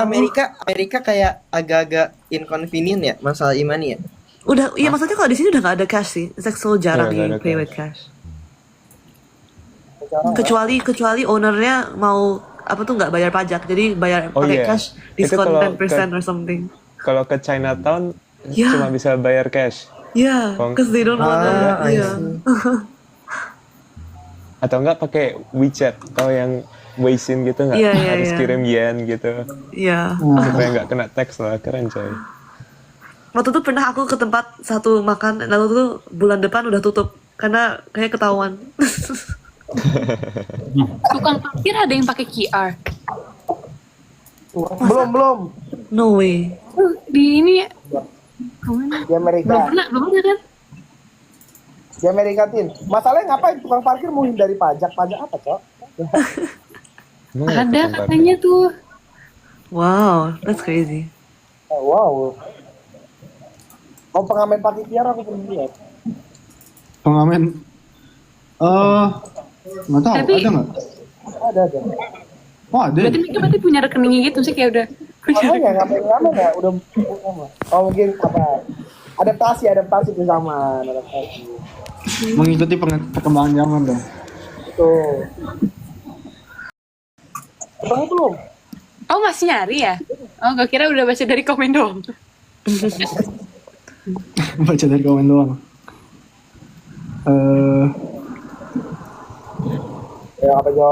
Amerika kayak agak-agak inconvenient ya masalah e-money ya. Udah, iya maksudnya kalau di sini udah nggak ada cash sih. It's like so jarang Iya, nggak you ada pay cash. with cash. Sekarang Kecuali ownernya mau apa tuh nggak bayar pajak, jadi bayar Oh pakai iya, cash, itu diskon kalau 10% or something. kalau ke Chinatown Yeah. cuma bisa bayar cash. Yeah, Kalau because they don't wanna. I Yeah. see. atau enggak pakai WeChat atau yang Weixin gitu nggak Iya, iya, harus iya. kirim yen gitu Yeah. supaya nggak kena tax lah, keren coy. Waktu itu pernah aku ke tempat satu makan, lalu tuh bulan depan udah tutup karena kayak ketahuan. Tukang parkir ada yang pakai QR. belum No way. Di ini kemana? di Amerika. Belum pernah kan? Di Amerika Tin. Masalahnya ngapain tukang parkir mau hindari pajak? Pajak apa, Cok? Emang nggak Ada tukang katanya tuh. Wow, that's crazy. Wow. Mau pengamen pakai QR aku pernah lihat. Pengamen. Nggak tahu, Tapi- ada nggak? Ada. Oh ada. Berarti mereka punya rekeningnya gitu sih, kayak udah. Makanya ngapain ngamen ya? Udah sama. Oh mungkin apa? Adaptasi ke zaman, adaptasi. Mengikuti perkembangan zaman dong. Tuh. Ketemu belum? Oh, masih nyari ya? Oh, gue kira udah baca dari komen doang. Baca dari komen doang. Ya apa Jo?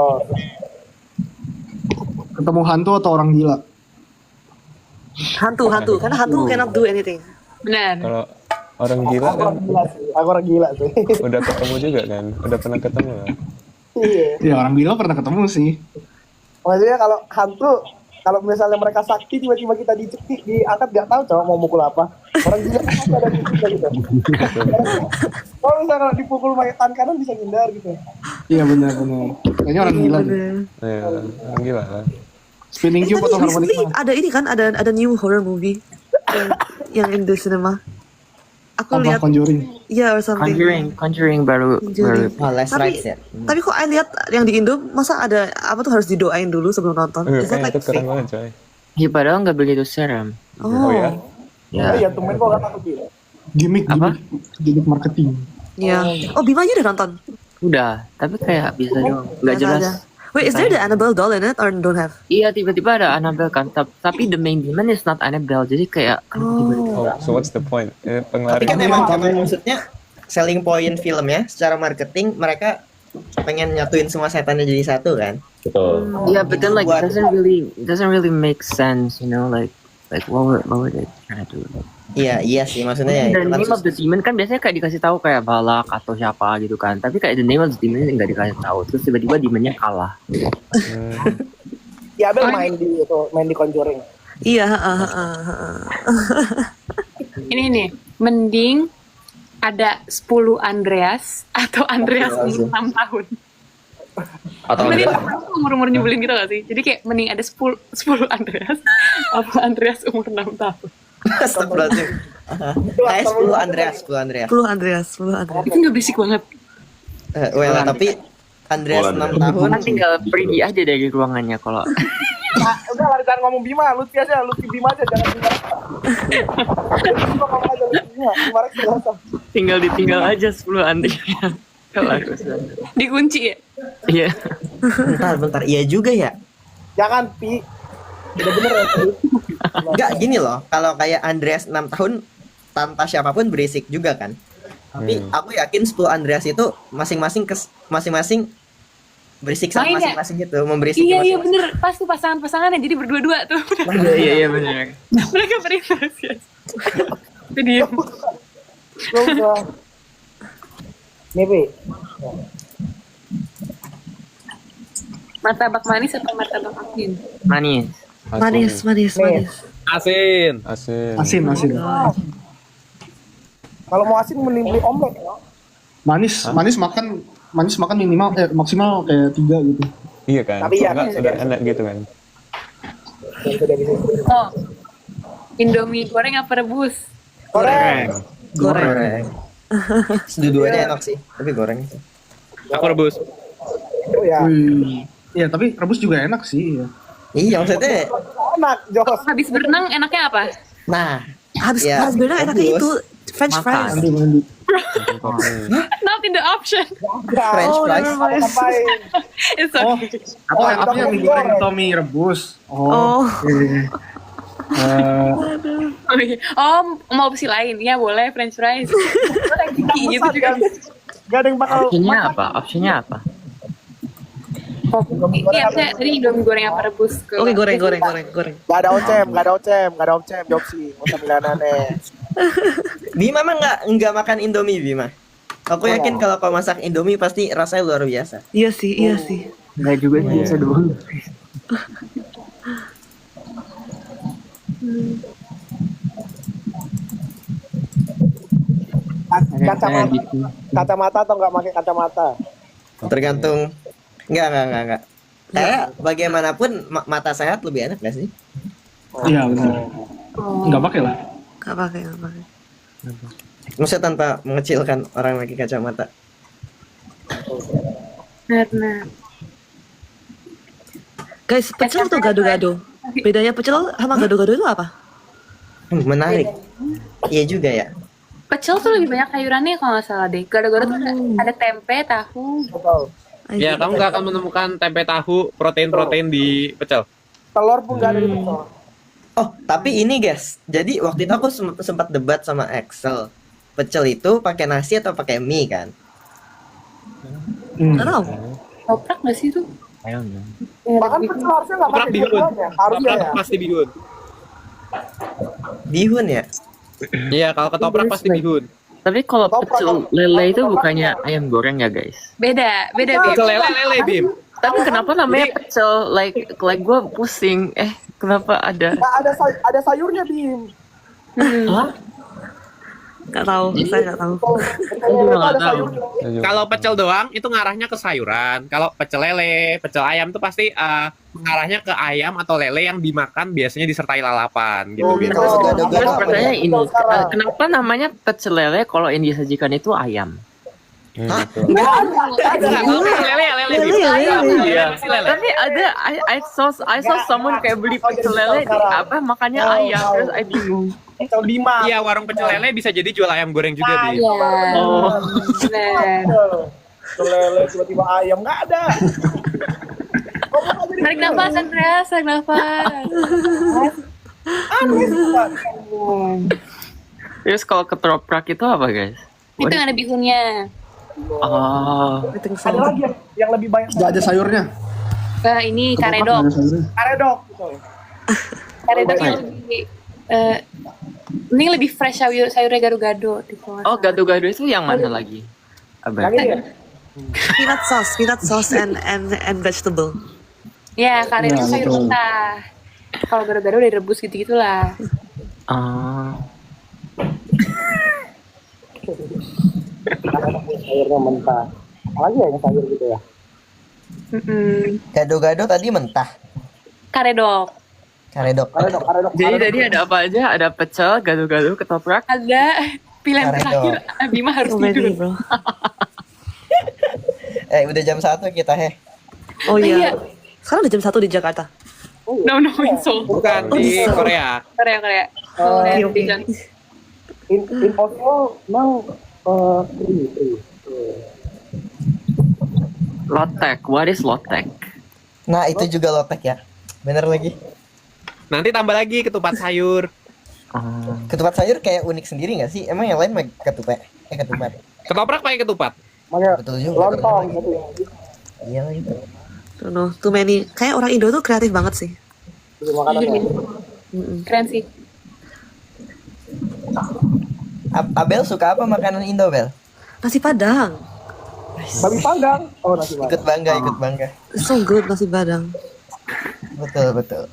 Ketemu hantu atau orang gila? Hantu, karena hantu cannot do anything. Benar. Kalau orang gila Aku kan orang gila sih. Aku orang gila sih. udah ketemu juga kan, udah pernah ketemu kan. Iya. Ya orang gila pernah ketemu sih. Maksudnya kalau hantu, kalau misalnya mereka sakti tiba-tiba kita dicekik, diangkat nggak tahu cowok mau mukul apa. Orang gila kan pasti ada titiknya gitu. Kalau misalnya kalau dipukul pakai tangan kanan bisa ngindar gitu. Iya benar. Kayaknya orang gila. Deh. Bener. Iya, orang gila kan. Spinning cube Tapi atau harmonic recently mana? ada ini kan, ada new horror movie yang in the cinema. Aku Apa lihat, Conjuring? ya or something. Conjuring baru Conjuring. Oh, Last Tapi, Rites ya. tapi kok I lihat yang di Indo, masa ada apa tuh harus didoain dulu sebelum nonton? Is that like Itu keren fake? banget coy. ya padahal nggak begitu serem. Oh ya? Ya, Ya, ya temen kok kata aku gitu. Gimmick marketing. Ya. Oh, Bima aja udah nonton? udah, tapi kayak bisa doang, nggak Biasa jelas. aja. Wait, is there the Annabelle doll in it or don't have? Iya, tiba-tiba ada Annabelle kan, tapi the main demon is not Annabelle, jadi kayak tiba-tiba. Oh, so what's the point? Tapi kan emang maksudnya selling point filmnya secara marketing mereka pengen nyatuin semua setannya jadi satu kan. Betul. Yeah, but then like Buat- it doesn't really make sense, you know, like what were they trying to do? Iya sih maksudnya ya. The itu kan name of the demon kan biasanya kayak dikasih tahu kayak Balak atau siapa gitu kan, tapi kayak the name of the demon nggak dikasih tahu, terus tiba-tiba demonnya kalah. Ya Abel main di Conjuring. Iya, Ini nih, mending ada 10 Andreas atau Andreas umur 6 tahun. Atau Mending ada umur-umur nyebelin gitu gak sih? Jadi kayak mending ada 10 Andreas atau Andreas umur 6 tahun. Astagfirullahaladzim. Kayak 10 Andreas. 10 Andreas. Itu gak berisik banget. Well, tapi Andreas 6 tahun. Kan tinggal pergi aja dari ruangannya kalau Nah, udah lah jangan ngomong Bima, Lutfi Bima aja jangan Bima. Bima ngomong aja Lutfi Bima, kemarin jelas. tinggal ditinggal aja 10 Andrea. Kalau aku sadar. Dikunci ya? Iya. Bentar. Iya juga ya. Jangan Pi. Udah bener ya. Pi. Enggak gini loh. Kalau kayak Andreas 6 tahun tanpa siapapun berisik juga kan. Tapi aku yakin 10 Andreas itu masing-masing berisik sama Main ya? masing-masing gitu, memberisik Iya masing-masing. bener, pas tuh pasangan-pasangannya jadi berdua-dua tuh. Iya benar. Mereka berinvestasi. Itu diem. Lo udah. Nih Pi. Martabak manis atau martabak asin? Manis. Manis. asin. Asin. Asin. Kalau mau asin mending beli omelet ya. Manis makan minimal maksimal kayak 3 gitu. Iya kan? Tapi ya, Enggak sudah enak gitu kan. Dan sudah bisa. Oh, Indomie goreng apa rebus? Goreng. Dua-duanya enak sih, tapi goreng itu. Aku rebus. Oh ya. Iya tapi rebus juga enak sih. Ya. Iya maksudnya. Enak, Jos. Habis berenang enaknya apa? Nah, Habis Ya, habis berenang enaknya bagus. itu French Makan. fries. Mandi. Not in the option. French Oh, fries. never mind. Ngapain? It's Oh, okay. oh Oh, itu yang itu goreng goreng. Tommy rebus. Oh. Iya. Eh, Oh, mau opsi lain? Ya boleh, French fries. Gitu juga. Gak ada yang bakal Opsinya apa? Opsinya apa? Iya, saya tadi Indomie goreng apa rebus ke. Oke, goreng. Gak ada opsi. Gak usah pilihan aneh. Bima mah nggak makan Indomie Bima. Aku yakin kalau kau masak Indomie pasti rasanya luar biasa. Iya sih. Enggak juga sih, bisa doang. Kacamata, gitu. kacamata atau nggak pakai kacamata? Tergantung. Enggak. Kayak bagaimanapun mata sehat lebih enak gak sih? Iya benar. Nggak pakai lah. Gak pakai. Maksudnya tanpa mengecilkan orang pakai kacamata. Benar. Guys, pecel atau gado-gado? Bedanya pecel sama gado-gado itu apa? Menarik. Iya juga ya. Pecel tuh lebih banyak sayurannya kalau nggak salah deh. Gado-gado tuh ada tempe, tahu. Betul. Ya, kamu nggak akan menemukan tempe tahu protein-protein di pecel. Telur pun gak ada di pecel. Oh, tapi ini guys. Jadi waktu itu aku sempat debat sama Excel. Pecel itu pakai nasi atau pakai mie kan? Gak tahu. Toprak nggak sih tuh? Ayo, no. Bahkan pecel harusnya nggak Ketoprak pakai bihun. dua-duanya. Harusnya Ketoprak ya. pasti bihun. Bihun ya? Iya, kalau ketoprak pasti bihun. Tapi kalau pecel lele itu bukannya ayam goreng ya guys? Beda. Pecel lele Bim. Tapi kenapa namanya pecel? Like gue pusing. Kenapa ada? Nggak ada sayurnya, Bim. Hah? Gak tahu. Saya gak tahu. Pecel juga lele itu nggak ada tahu. sayurnya. Kalau pecel doang itu ngarahnya ke sayuran. Kalau pecel lele, pecel ayam tuh pasti mengarahnya ke ayam atau lele yang dimakan biasanya disertai lalapan gitu. Bim. Terus gado-gado Terus apa pertanyaan ya? ini, kenapa namanya pecel lele kalau yang disajikan itu ayam? Hah? Kalau pecel lele ya lele Bim. Iya, pasti lele. Tapi ada, I saw someone kayak beli pecel lele di apa makannya ayam, terus I bingung. Pecel Bima. Iya, warung pecel lele bisa jadi jual ayam goreng juga Bim. Iya. Oh. Benar. Pecel lele tiba-tiba ayam nggak ada. Tarik nafas, Andreas. Tarik nafas. Terus kalau ketoprak itu apa guys? Itu yang ada bihunnya. Oh, Ada lagi yang lebih banyak. Nggak ada sayurnya. Ini Ketoprak karedok. nggak ada sayurnya. Karedok. Gitu. Karedok yang lebih ini lebih fresh sayurnya gado-gado. oh gado-gado itu yang mana lagi? Abang. Yang ini ya? Peanut sauce and vegetable. Ya, karedok Ya, sayur betul. mentah. Kalau gado-gado udah direbus gitu-gitulah. Ah, Sayurnya mentah. Apalagi ya yang sayur gitu ya? Gado-gado tadi mentah. Karedok. Karedok. jadi tadi ada apa aja? Ada pecel, gado-gado, ketoprak. Ada pilihan Karedok. terakhir. Bima harus Comedy, tidur. bro. Udah jam 1 kita Oh Iya. iya. Sekarang udah jam 1 di Jakarta. No, in Seoul. Bukan di Korea. Korea. Oke, oke. In Oslo now Lotek, what is lotek? Nah, itu juga lotek ya. Bener lagi. Nanti tambah lagi ketupat sayur. Oh. Ketupat sayur kayak unik sendiri nggak sih? Emang yang lain pakai ketupat? Ketupat. Ketoprak pakai ketupat. makanya Betul juga. lontong gitu ya. Iya gitu. Don't know, too many. Kayak orang Indo tuh kreatif banget sih. Gitu makanannya. Keren sih. Abel suka apa makanan Indo, Bel? Nasi Padang. Babi panggang. Oh, nasi padang. Ikut bangga. So good nasi Padang. Betul.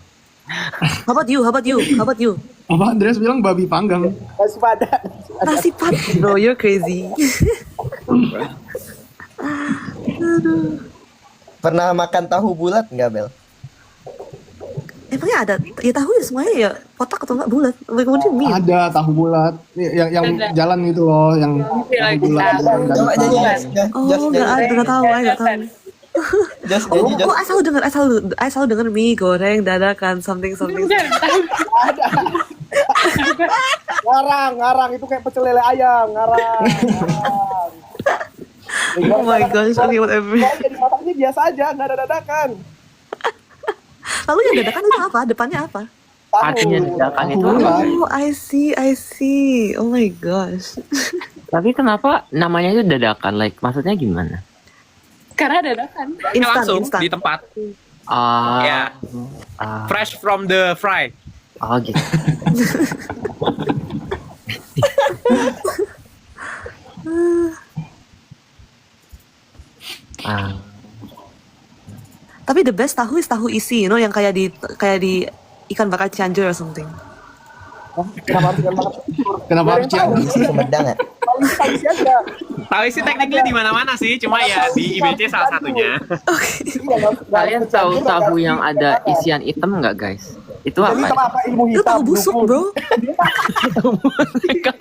How about you? Apa Andreas bilang babi panggang? Nasi padang. Nasi Padang. Bro, you're crazy. Pernah makan tahu bulat nggak, Bel? Emangnya ada? Ya tahu ya semuanya ya kotak atau enggak bulat? Like, what do you mean? Ada tahu bulat. Yang Ada. jalan itu loh, yang Iya, tahu bulat. kita- yang dari Coba panggang. nyanyi, Oh, nggak ada, nggak tahu. Just jadi Oh, I selalu dengar mie goreng dadakan something. Ngarang itu kayak pecel lele ayam, ngarang. Oh my gosh, okay whatever. Kalau jadi masaknya biasa aja, nggak ada dadakan. Lalu yang dadakan itu apa? Depannya apa? Artinya dadakan itu Tahu. apa? Oh, I see. Oh my gosh. Tapi kenapa namanya itu dadakan? Like maksudnya gimana? Karena dadakan. Langsung Instan. di tempat. Ah, Ya, fresh from the fry. oh gitu. Ah, Tapi the best tahu is tahu isi, yang kayak di ikan bakar Cianjur or something. Kenapa harus ikan bakar? Kenapa harus tahu isi Sumedang ya? Paling spicy aja. Tahu sih tekniknya di mana-mana sih, cuma ya di IBC salah satunya. Iya, nggak kalian harus tahu campur, tahu nggak yang harus ada dadakan. isian hitam nggak guys? Itu Jadi apa? apa ilmu Itu hitam? tahu busuk, dukun. bro. Iya, ilmu hitam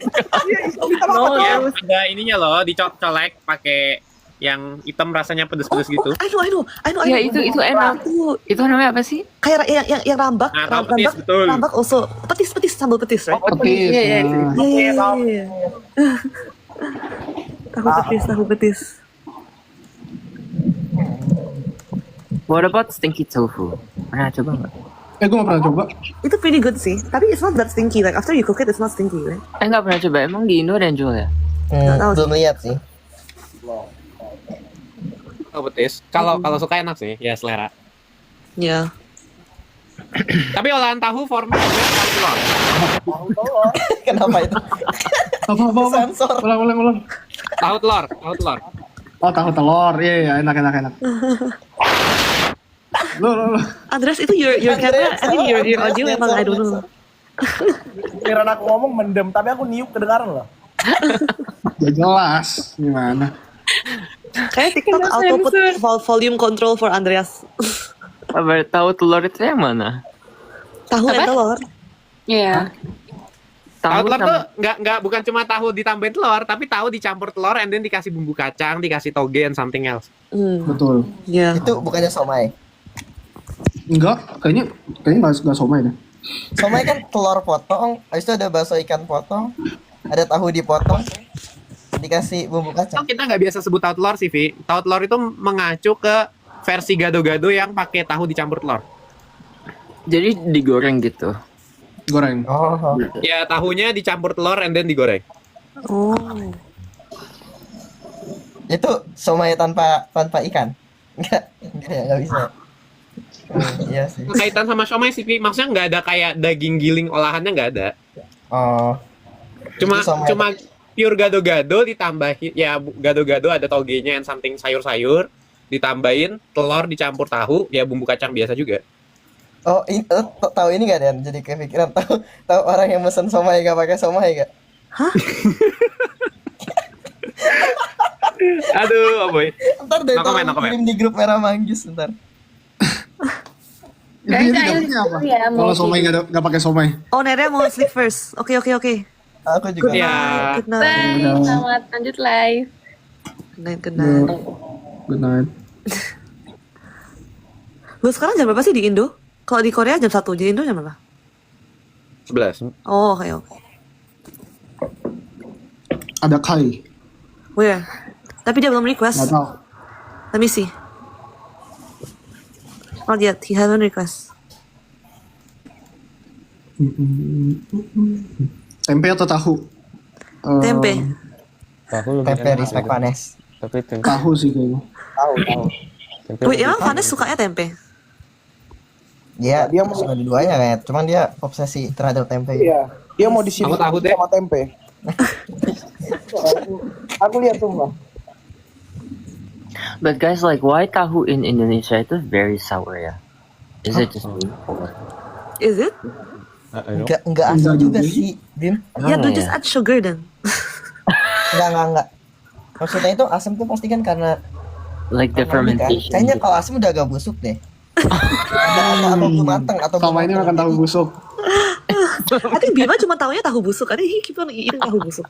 apa Oh tuh? ya, ada ininya loh, dicolek pakai yang hitam rasanya pedes-pedes gitu. I know. Ya itu enak. Itu namanya apa sih? Kayak yang rambak, Nah, tahu petis, betul. rambak also petis sambal petis, right? petis? Iya, Nah, Iya. Tahu petis. What about stinky tofu? Pernah coba nggak? gue gak pernah coba. Itu pretty good sih. Tapi it's not that stinky. Like after you cook it, it's not stinky, right? Nggak pernah coba. Emang di Indo ada yang jual ya? Nggak tahu sih. Belum lihat sih. Oh, betis. Kalau suka enak sih, ya selera. Ya. Tapi olahan tahu format tahu telur. Kenapa itu? Apa? Sensor. Ulang. Tahu telur. Oh, tahu telur. Iya, enak. Lo. Andres, itu your camera, I mean your audio emang I don't know. Kira aku ngomong mendem, tapi aku niup kedengaran loh. Gak jelas. Gimana? Kayak TikTok Kena auto put sensor. volume control for Andreas. Apa tahu telur itu yang mana? Tahu dan telur. Iya. Tahu telur sama- tuh nggak bukan cuma tahu ditambahin telur, tapi tahu dicampur telur and then dikasih bumbu kacang, dikasih toge and something else. Betul. Ya. Itu bukannya somai. Enggak, kayaknya nggak somai deh. Somai kan telur potong, habis itu ada bakso ikan potong, ada tahu dipotong, dikasih bumbu Itu kacang. kita nggak biasa sebut tahu telur sih, Vi. Tahu telur itu mengacu ke versi gado-gado yang pakai tahu dicampur telur. Jadi digoreng gitu. Goreng. Oh, Ya tahunya dicampur telur and then digoreng. Oh. itu somai tanpa ikan? Nggak bisa. Iya sih. Kaitan sama siomay sih, Vi. Maksudnya nggak ada kayak daging giling olahannya nggak ada. Oh, Cuma Itu somai. cuma pure gado-gado ditambahin ya gado-gado ada togenya and something sayur-sayur ditambahin telur dicampur tahu ya bumbu kacang biasa juga. oh tahu ini nggak Dan? Jadi kepikiran tahu orang yang mesen somai nggak pakai somai nggak? Aduh, boy. Ntar deh No comment, no tolong comment. kirim di grup Merah Manggis ntar. Jadi Kayaknya dapetnya apa? ya, Kalau mau somai nggak pakai somai. Oh, Nerea mau sleep first. Oke. Aku juga. Ya. Good night. Bye, selamat lanjut live. Good night. Good night. Lu sekarang jam berapa sih di Indo? Kalau di Korea jam 1, di Indo jam berapa? 11. Oh, oke. Ada Kai. Where? Tapi dia belum request. Nggak tahu. Let me see. Not yet. He haven't request. Tempe atau tahu? Tempe. Tahu lebih Tempe enak respect gitu. Vanes. Tapi tempe, Tahu sih kayaknya. Tahu. tempe Wait, lebih emang enak. Vanes sukanya tempe? Dia Dia mau- suka dua-duanya kayak, cuman dia obsesi terhadap tempe. Iya, dia mau disini Aku tahu deh. sama tempe. aku lihat semua. But guys, like why tahu in Indonesia itu very sour ya? Is it just me? Is it? I don't know. Enggak asam juga sih, Bim. Ya, Gimana do just add sugar then. Enggak. Maksudnya itu asam tuh pasti kan karena Like the karena ini kan. fermentation. Kayaknya gitu. kalau asam udah agak busuk deh. atau belum matang atau Sama ini makan tahu busuk. I think Bima cuma taunya tahu busuk. I think he keep on eating tahu busuk.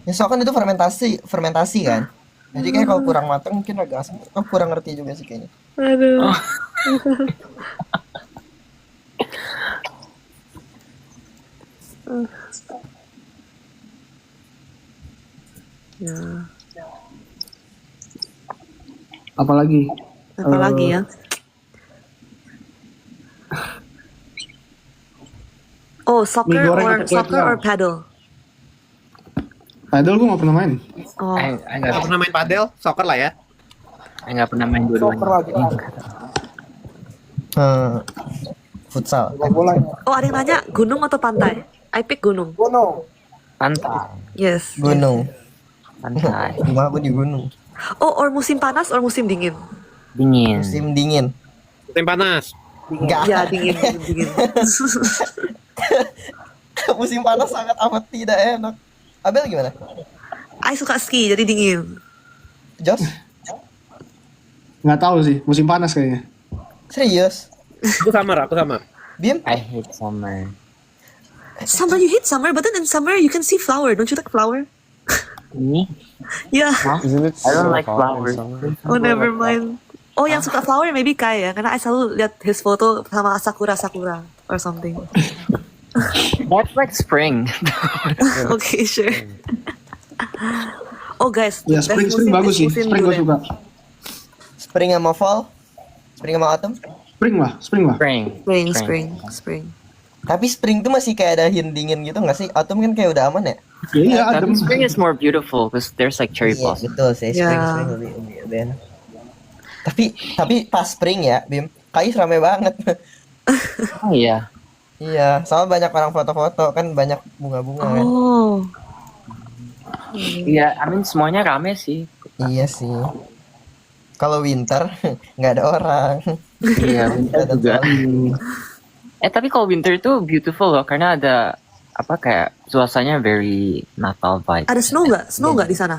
Ya soalnya kan itu fermentasi kan. Jadi kayak kalau kurang matang mungkin agak asam. Oh, kurang ngerti juga sih kayaknya. Aduh. Ya, Apalagi apa lagi ya? Oh, Mie goreng atau kue soccer or tiaw? paddle? padahal gue gak pernah main. Oh, Nggak pernah main padel, soccer lah ya. nggak pernah main Soccer dua-duanya. lagi. Futsal. Bola. oh ada yang nanya gunung atau pantai? I pick gunung. Bono. Pantai, Yes. Gunung. pantai, Rumah aku di gunung. Oh, or musim panas or musim dingin? dingin. Musim dingin. Musim panas. Enggak. Ya, dingin, dingin. Musim panas sangat amat tidak enak. Abel gimana? I suka ski, jadi dingin. Jos? Nggak tahu sih, musim panas kayaknya. Serius? Aku sama. Bim? I hate summer. Summer, you hate summer, but then in summer you can see flower. Don't you like flower? Ini? Yeah. Isn't it I don't so like hot in flowers. summer? Oh, never mind. Oh, yang suka flower maybe Kai ya, karena I selalu lihat his foto sama sakura or something. That's like spring. Okay, sure. Oh guys, Ya best spring musim bagus is sih, musim spring gue durian. suka. Spring sama fall? Spring sama autumn? Spring lah. Spring. Tapi spring tuh masih kayak ada hint dingin gitu nggak sih? Autumn kan kayak udah aman ya? Ya, iya adem. Tapi spring is more beautiful because there's like cherry Iya, blossom. betul sih. Spring, Ya. spring lebih enak. Tapi pas spring ya, Bim, Kais rame banget. Oh iya. Iya, soalnya banyak orang foto-foto kan banyak bunga-bunga kan. Oh, Iya, I mean semuanya rame sih. Iya sih. Kalau winter nggak ada orang. Iya, winter Nggak ada juga. orang. Tapi kalau winter tuh beautiful loh karena ada apa kayak suasananya very Natal vibe. ada snow nggak? Snow nggak di sana?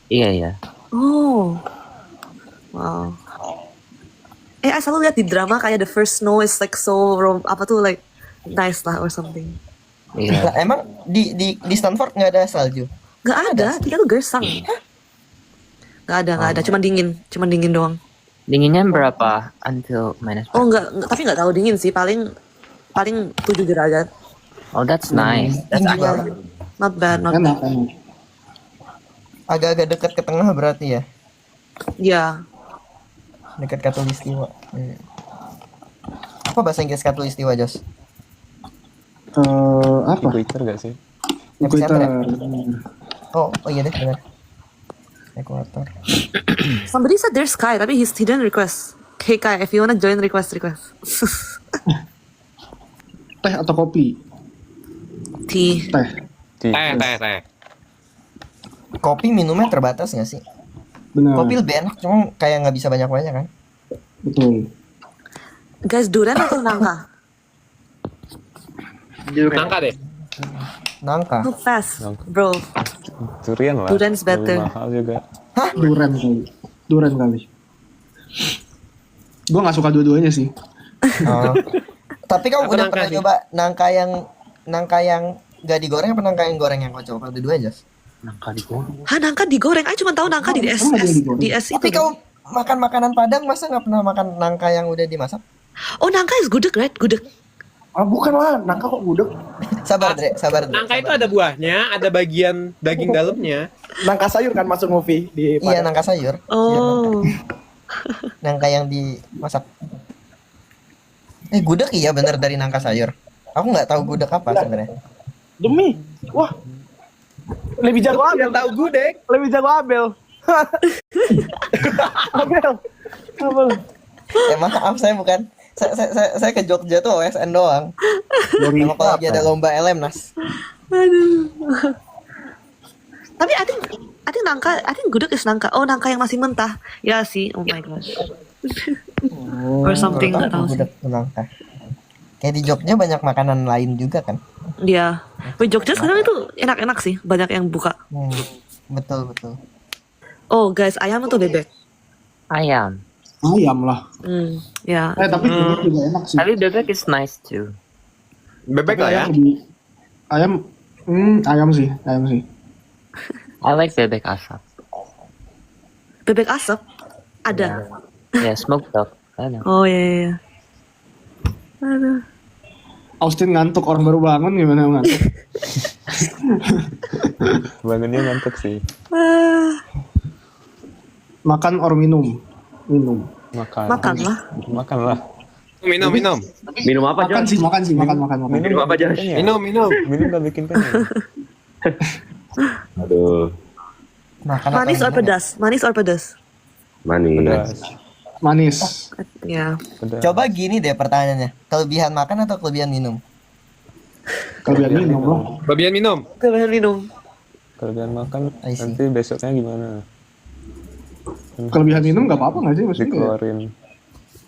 Iya iya. Oh, wow. I selalu lihat di drama kayak the first snow is like so apa tuh like nice lah or something. Iya. Lah, emang di Stanford nggak ada salju? Nggak ada, kita tuh gersang. Nggak ada, cuma dingin doang. Dinginnya berapa until minus? Oh nggak, tapi nggak tahu dingin sih, paling 7 derajat. Oh, that's nice. That's Tinggi actually banget. Not bad, not Enak, bad. enak. Agak-agak dekat ke tengah berarti ya. Ya, Dekat Katulistiwa. Apa bahasa Inggris Katulistiwa, Jos? Apa? Equator gak sih? Epicenter ya? Equator. Oh iya deh benar. Ekuator. somebody said there's Kai, tapi he didn't request. Hey Kai, if you wanna join, request. Teh atau kopi? Tea. Teh. Teh. Kopi minumnya terbatas nggak sih? Benar. Kopi lebih enak, cuma kayak nggak bisa banyak-banyak kan? Betul. Guys, durian atau nangka? Nangka deh. Nangka. How fast, bro? Durian lah. Durian's better. Lebih mahal juga. Duren kali. Gue nggak suka dua-duanya sih. Oh. Tapi kamu Aku udah nangka pernah sih. coba nangka yang nggak digoreng apa nangka yang goreng yang kau coba dua aja? nangka digoreng. Hah, nangka digoreng? I cuma tahu nangka di Emang ada yang digoreng? di es Tapi itu. kau makan makanan Padang masa nggak pernah makan nangka yang udah dimasak? Oh, nangka is gudeg, right? Gudeg. Ah bukan lah, nangka kok gudeg. Sabar Dre. Nangka itu ada buahnya, ada bagian daging dalamnya. Nangka sayur kan masuk movie di Iya Padang. nangka sayur. Iya, Oh, nangka yang dimasak. Gudeg iya bener dari nangka sayur. Aku nggak tahu gudeg apa sebenarnya. Demi, wah, lebih jago Abel. Yang tahu gudeg. Lebih jago Abel. Abel. Maaf saya bukan. Saya ke Jogja tuh OSN doang. Sama kalau lagi ada lomba LMNAS. aduh. Tapi I think gudeg is nangka. Oh, nangka yang masih mentah. Ya sih, oh my gosh. Or something, nggak tahu sih. Gudeg tuh nangka. Kayak di Jogja banyak makanan lain juga kan. Iya. Wih, Jogja sekarang itu enak-enak sih, banyak yang buka. Betul. Oh, guys, ayam atau bebek? Ayam. Ayam lah. Ya. Tapi bebek juga enak sih. Tapi bebek is nice too. Bebek lah ya. Ayam sih. I like bebek asap. Bebek asap ada. Ya, smoke dog. Ada. Oh iya. Aduh. Austin ngantuk, orang baru bangun gimana ngantuk? Bangunnya ngantuk sih. Makan or minum? Minum. Makanlah. Makanlah. Minum. Minum apa, Makan Josh? sih, makan. Minum apa, Josh? Minum. Minum gak bikin kenyang. Aduh, Makan Manis or pedas? Manis or pedas? manis. Pedas. Manis. Ya. Pedas. Coba gini deh pertanyaannya. Kelebihan makan atau kelebihan minum? Kalian minum loh. Babian minum. Kelebihan minum. Kelebihan makan I see. nanti besoknya gimana? Kelebihan minum nggak apa-apa nggak sih maksudnya? Dikeluarin.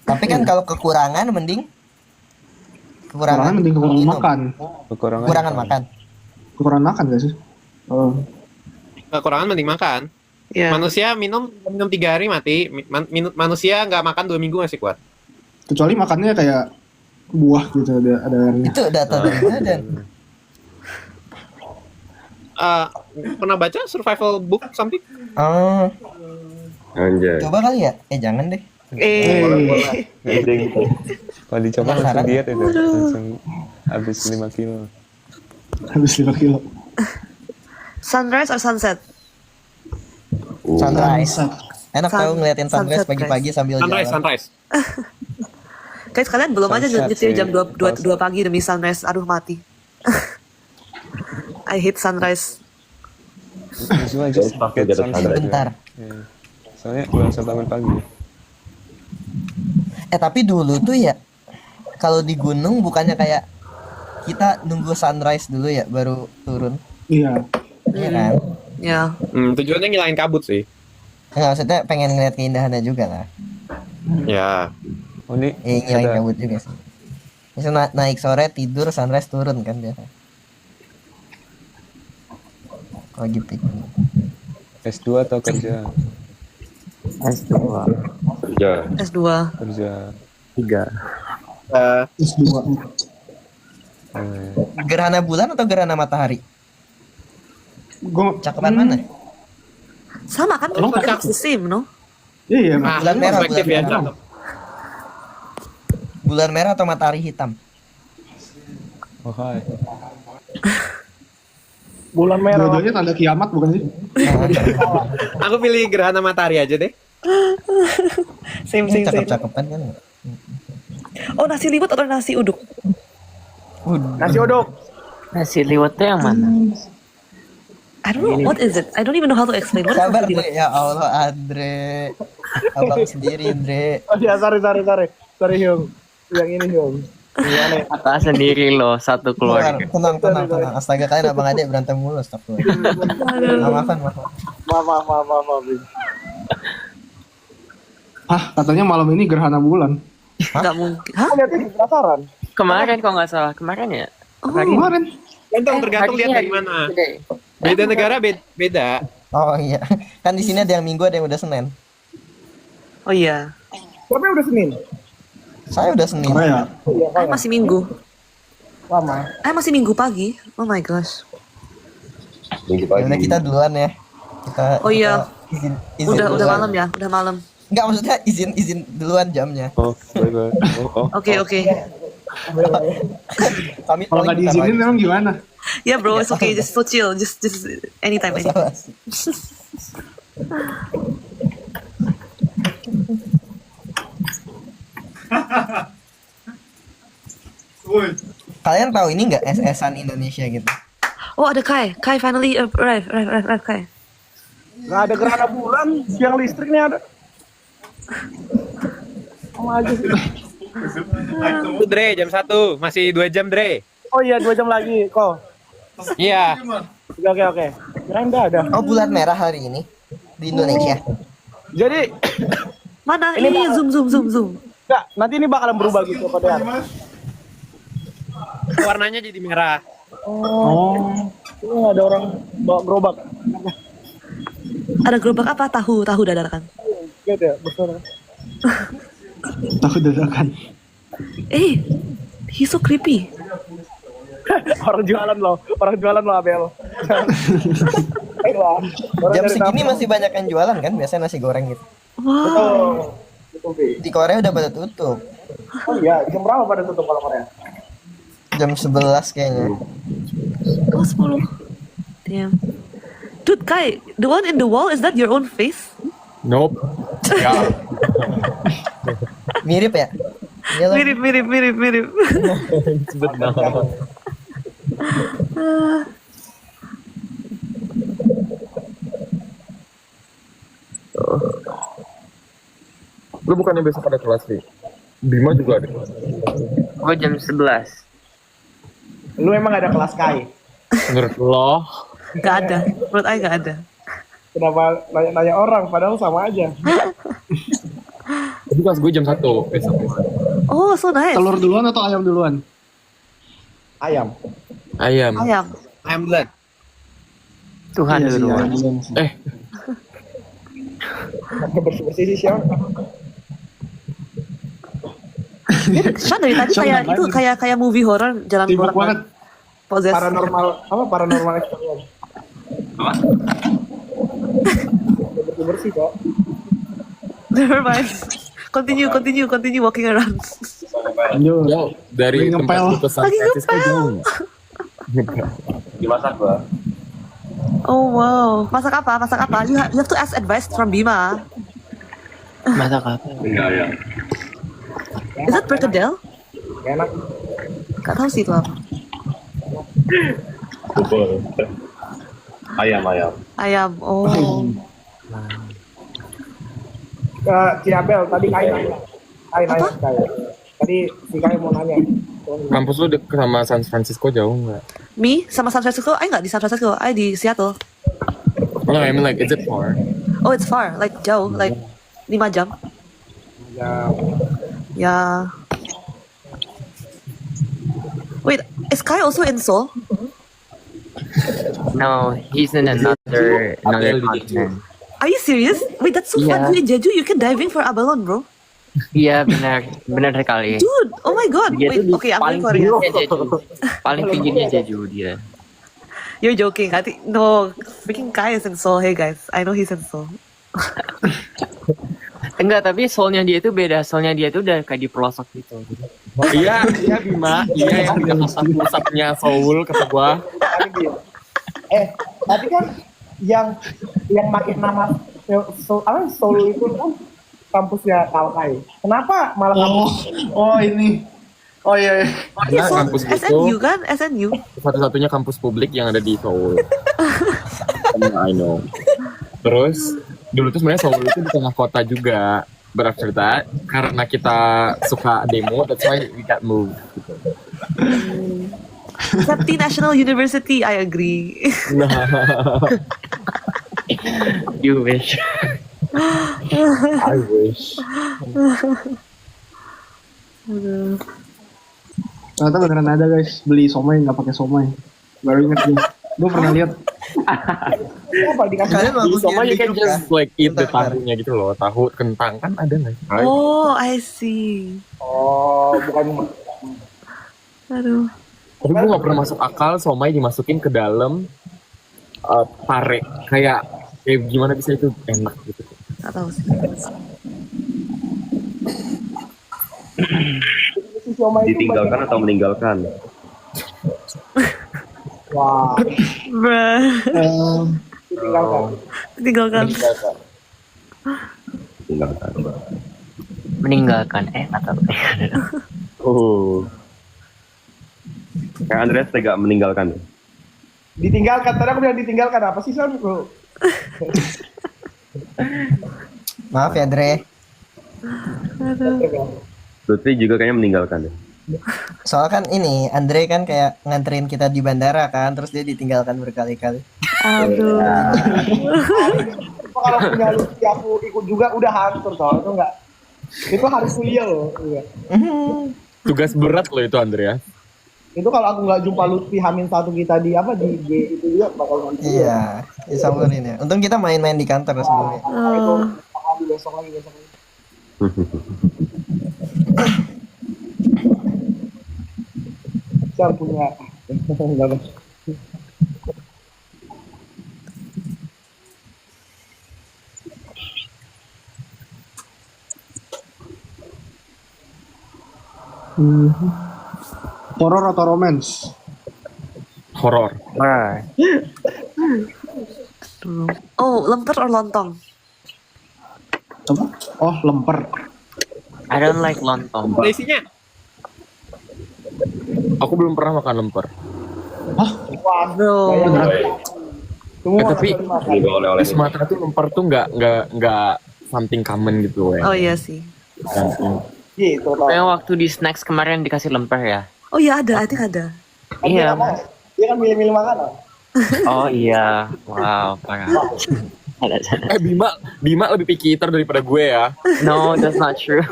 Tapi kan kalau kekurangan mending Kekurangan mending kekurangan minum. makan. Kekurangan makan. Kekurangan makan nggak sih? Oh. Kekurangan mending makan. Ya. Manusia minum 3 hari mati. Manusia nggak makan 2 minggu masih kuat. Kecuali makannya kayak buah gitu ada airnya. Itu data dari mana dan Pernah baca survival book something? oh, Anjay. coba kali ya? Jangan deh. Kalau dicoba Penasaran. langsung diet itu, langsung habis 5 kilo. Habis 5 kilo. Sunrise or sunset? Sunrise. Enak Sun- tau ngeliatin sunrise sunset, pagi-pagi sambil jalan. Sunrise. Guys, kalian belum aja Sunset nyetir sih. jam 2 pagi demi sunrise. Aduh, mati. I hate sunrise. Usually just Pakai get jatuh sunset. Bentar. Yeah. Soalnya belum bisa bangun pagi. Tapi dulu tuh ya, kalau di gunung bukannya kayak kita nunggu sunrise dulu ya baru turun, Iya. iya kan? Ya. Tujuannya ngilangin kabut sih. Nggak, maksudnya pengen ngeliat keindahannya juga lah. Ya. Oh ini Ngilangin ada kabut juga sih. Misalnya naik sore tidur sunrise turun kan biasa. Lagi piknik. S2 atau kerja? S2. Ya. S2. Kerja. 3. S2. Gerhana bulan atau gerhana matahari? Gue Cakepan mana? Sama kan? Emang It's the same, no? Iya, Nah, Bulan merah, perspektif bulan ya. merah. cakep. Bulan merah atau matahari hitam? Oh hai. Bulan merah. dua-duanya tanda kiamat bukan sih? Aku pilih gerhana matahari aja deh. Same. Cakep-cakepan kan? Oh, nasi liwet atau nasi uduk? Nasi uduk. Nasi liwetnya yang mana? I don't know, what is it? I don't even know how to explain. What is Sabar nasi Dre, liwet? ya Allah Andre. Abang sendiri Andre. Oh ya, sorry Hyung. Yang ini Hyung. Gimana? Kata sendiri loh, satu keluarga. Tenang. Astaga kalian abang adik berantem mulu, astagfirullah. Maafan. Maaf. Katanya malam ini gerhana bulan. Nggak mungkin. Hah? Lihatnya penasaran. Kemarin kok nggak salah, kemarin ya? Oh, Kemarin. Tergantung lihat dari mana. Beda negara beda. Oh iya, kan di sini ada yang Minggu, ada yang udah Senin. oh iya. Siapa yang udah Senin? Saya udah Senin. Korea. Masih Minggu. Lama. Masih Minggu pagi. Oh my gosh. Minggu Ya pagi. udah kita duluan ya. Oh iya. Izin Udah duluan. malam ya, udah malam. Enggak, maksudnya izin duluan jamnya. Oh, baik. Oke. Kami Kalau nggak diizinin memang gimana? Ya bro, it's okay. Just so chill. Just anytime. Kalian tahu ini nggak SS-an Indonesia gitu? Oh, ada Kai. Kai finally arrive Kai. Nggak ada gerhana bulan, tiang listriknya ada. Oh aja sih. Itu Dre, jam 1. Masih 2 jam, Dre. Oh iya, 2 jam lagi kok. Iya. Oke. Kirain nggak ada. Oh, bulan merah hari ini di Indonesia. Jadi Mana? Ini zoom. nggak, nanti ini bakalan berubah gitu kodean. Warnanya jadi merah. Oh. Ini ada orang bawa gerobak. Ada gerobak apa? Tahu dadakan. Gitu ya, besar. Takut dadakan. He's so creepy. Orang jualan lo Abel. lah. Orang Jam dari segini nafas. masih banyak yang jualan kan, biasanya nasi goreng gitu. Wow. Betul. Betul, Pi. Di Korea udah pada tutup. Oh iya, jam berapa pada tutup kalau Korea? Jam 11 kayaknya. Oh, 10. Damn. Dude, Kai, the one in the wall, is that your own face? Nope. Ya. Mirip ya? Iya lah. Mirip. Sebut nama. Lu bukannya besok ada kelas nih? Bima juga ada kelas. Gue jam 11. Lu emang ada kelas Kai? Menurut lo? Gak ada. Menurut I gak ada. Kenapa nanya-nanya orang padahal sama aja? Tapi kelas gue jam 1 besok. Oh, so nice. Telur duluan atau ayam duluan? Ayam. Ayam. Ayam. I'm blood. Tuhan Iya sih, dulu. ayam duluan sih. Bersih-bersih sih siapa? Sean dari tadi kayak itu kayak movie horror jalan Sibuk banget. Possess. Paranormal experience. Bersih kok. Never mind. Continue walking around. Lanjut. Yo, dari Lagi tempat ngepel. lu ke San Lagi Francisco ngepel. jauh. Dimasak gua. Oh wow. Masak apa? You have to ask advice from Bima. Masak apa? Enggak ya. Is it perkedel? Enak. Gak tahu sih itu apa. Bubur. Ayam. Ayam. Oh. Ciabel tadi Kai nanya. Tadi si Kai mau nanya. Kampus lu deket sama San Francisco jauh nggak? Me sama San Francisco? I nggak di San Francisco. I di Seattle. No, I mean like, is it far? Oh, it's far. Like jauh. Like 5 jam. Ya, Yeah. Wait, is Kai also in Seoul? No, he's in another continent. Are you serious? Wait, that's so fun. Yeah. You in Jeju, you can diving for Abalone, bro. Iya benar sekali. Dude, oh my god. Dia Wait, tuh di okay, I'm paling going Korea. tingginya Jeju. Paling tingginya Jeju dia. You're joking. I think no. Freaking Kai is in Seoul. Hey guys, I know he's in Seoul. Enggak, tapi soulnya dia itu beda. Soulnya dia itu udah kayak di pelosok gitu. Iya Bima, iya yang pusatnya Seoul kata gua. tapi kan yang pakai nama Seoul itu kan kampusnya Kalkai. Kenapa malah ini. Oh iya. Iya, Karena Seoul. kampus itu SNU kan? SNU. satu-satunya kampus publik yang ada di Seoul. I know. Terus dulu tuh sebenarnya Seoul itu di tengah kota juga. But after that, karena kita suka demo, that's why we got moved. Gitu. Septi National University, I agree. Nah, You wish. I wish. Ternyata beneran ada guys beli somai nggak pakai somai. Baru inget gue pernah lihat. apa dikasih? Kalian mau aku Sama you kirim can di grup just kah? like eat the Bentar. tahunya gitu loh. Tahu kentang kan ada nggak sih? Oh, I see. Oh, bukan. Aduh. Tapi gue gak pernah masuk akal somai dimasukin ke dalam pare. Kayak gimana bisa itu enak gitu. Gak tahu sih. Si siomay itu Ditinggalkan atau meninggalkan? Wah, Bruh. ditinggalkan. Tinggalkan. Tinggalkan. Meninggalkan. Atau Oh. Kayak Andreas tega meninggalkan. Ditinggalkan. Tadi aku bilang ditinggalkan apa sih Son? Bro? Maaf ya, Dre. Lutfi juga kayaknya meninggalkan deh. Soalnya kan ini, Andre kan kayak nganterin kita di bandara kan, terus dia ditinggalkan berkali-kali. Aduh. Kalau punya Lutfi aku ikut juga udah hancur soalnya itu enggak. Itu harus kuliah loh. Iya. Tugas berat loh itu Andrea. Itu kalau aku nggak jumpa Lutfi Hamin satu kita di apa di G itu juga bakal hancur. Iya, disamperin ya. Untung kita main-main di kantor sebelumnya. Itu besok lagi. Saya punya Horor atau romance? Horor. Alright. Oh, lemper or lontong? Apa? Oh, lemper. I don't like lontong. Ada isinya. Aku belum pernah makan lemper. Bro. Semua tapi Juga oleh-oleh. di Sumatera tuh lemper tuh nggak something common gitu ya. Oh iya sih. gitu toh. Yang waktu di snacks kemarin dikasih lemper ya? Oh iya ada, I think ada. Iya. Dia kan milih-milih makanan. Oh iya. Wow, parah. Ada. Bima lebih picky eater daripada gue ya. No, that's not true.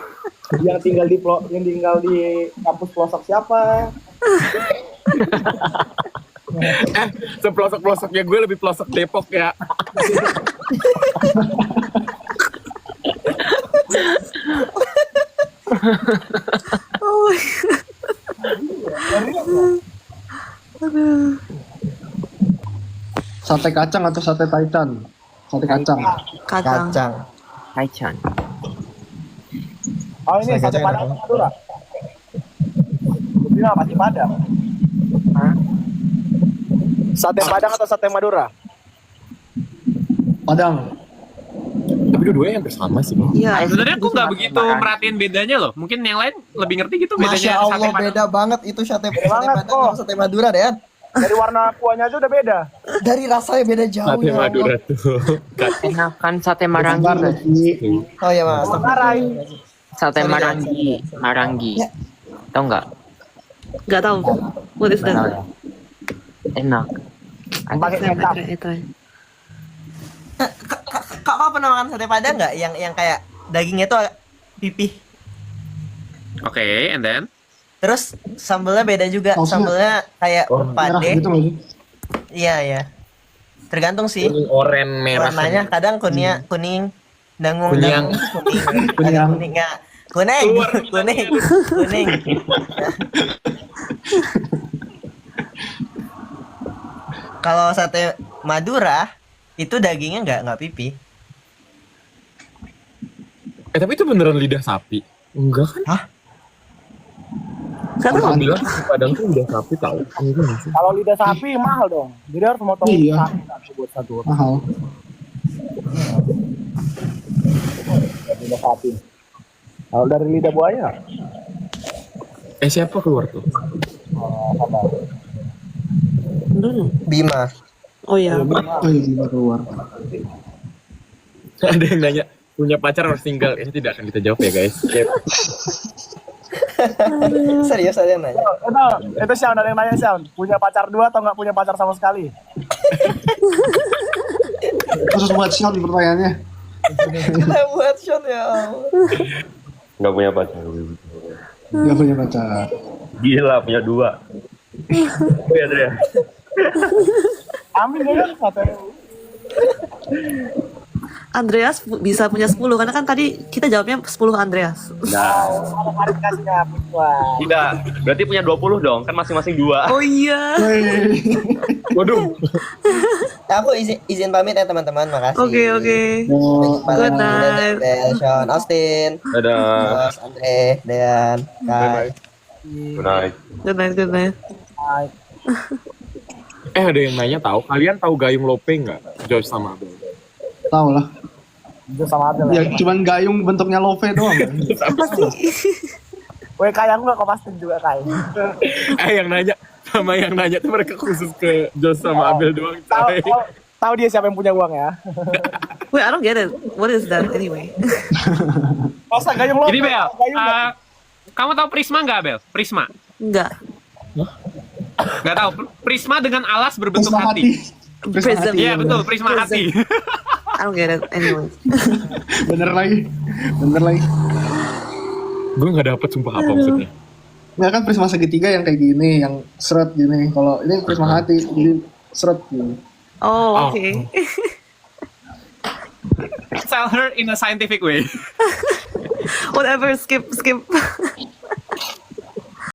Yang tinggal di kampus pelosok siapa? Sepelosok-pelosoknya gue lebih pelosok Depok ya. Oh my God. Aduh. Sate kacang atau sate taichan? Sate kacang. Kacang. Kacang. Taichan. Oh ini Saya sate kacang padang ada. atau Madura. Ini apa sih padang? Sate padang atau sate Madura? Padang. Tapi dua-duanya hampir sama sih. Iya. Sebenarnya aku nggak Sate begitu Padang. merhatiin bedanya loh. Mungkin yang lain lebih ngerti gitu Masya bedanya Allah sate padang. beda banget itu sate banget, Padang kok. sama sate Madura deh. Dari warna kuahnya aja udah beda. Dari rasanya beda jauh Sate ya Allah. Madura tuh. Enakan sate marangi Sabar, nggak sih? Lesti. Oh ya mas. Marai. Sate Sorry, marangi. Ya. Tau nggak? Gak tahu. What is Nggak tahu that? ya. Enak. Pakai Try, kecap. try. Kak pernah makan sate Padang nggak? Yang kayak dagingnya tuh agak pipih. Oke, and then Terus sambelnya beda juga. Sausnya Sambelnya kayak Merah pade. gitu nggak sih? Iya ya. Tergantung sih. Kuning, oranye, merah. Warnanya kadang kuning, dangung, Kunyang. kuning, Kunyang. kuning nggak? Kuning. Kalau sate Madura itu dagingnya nggak pipih. Tapi itu beneran lidah sapi. Enggak kan? Gak Aku tahu. bilang di Padang tuh lidah sapi tahu. Enggak nggak sih? Kalau lidah sapi mahal dong. Jadi harus motong Iya. sapi nanti buat satu Mahal. lidah sapi. Kalau dari lidah buaya? Siapa keluar tuh? Dulu. Bima. Oh iya. Oh iya, Bima keluar. Ada yang nanya punya pacar harus tinggal. Ini tidak akan kita jawab ya guys. Serius ada yang nanya. Itu Sean, ada yang nanya Sean. Punya pacar 2 atau nggak punya pacar sama sekali? Khusus buat Sean pertanyaannya. Kita buat shot ya Allah. Nggak punya pacar. Nggak punya pacar. Gila, punya 2. Oh iya, Drea. Amin ya kan sate. Andreas bisa punya 10 karena kan tadi kita jawabnya 10 Andreas. Nah, Ada klarifikasinya. Wah. tidak. Berarti punya 20 dong. Kan masing-masing 2. Oh iya. Waduh. Aku izin pamit ya teman-teman, makasih. Oke. Oh, Good night. Sean, Austin, Dadah. Bos, Andre, Dean, Kai. Good night. Good night. Ada yang nanya tahu. Kalian tahu Gayung Lope nggak? Josh sama Abel. tahu lah. Itu sama aja lah. Ya cuman gayung bentuknya love doang. Apa sih? Weh kayak nggak kok pasti juga kayak. Yang nanya tuh mereka khusus ke Josh sama Abel doang. coy. Tahu dia siapa yang punya uang ya? Wait, I don't get it. What is that anyway? Masa gayung lo? Jadi Bel, kamu tahu Prisma nggak Bel? Prisma? Enggak. Nggak tahu. Prisma dengan alas berbentuk Prisma hati. Prism. Iya betul, Prisma hati. I don't get it anyway. Bener lagi. Gue nggak dapet sumpah apa maksudnya. Nggak kan prisma segitiga yang kayak gini, yang seret gini. Kalau ini prisma hati, jadi seret gini. Oh, okay. Tell her in a scientific way. Whatever, skip.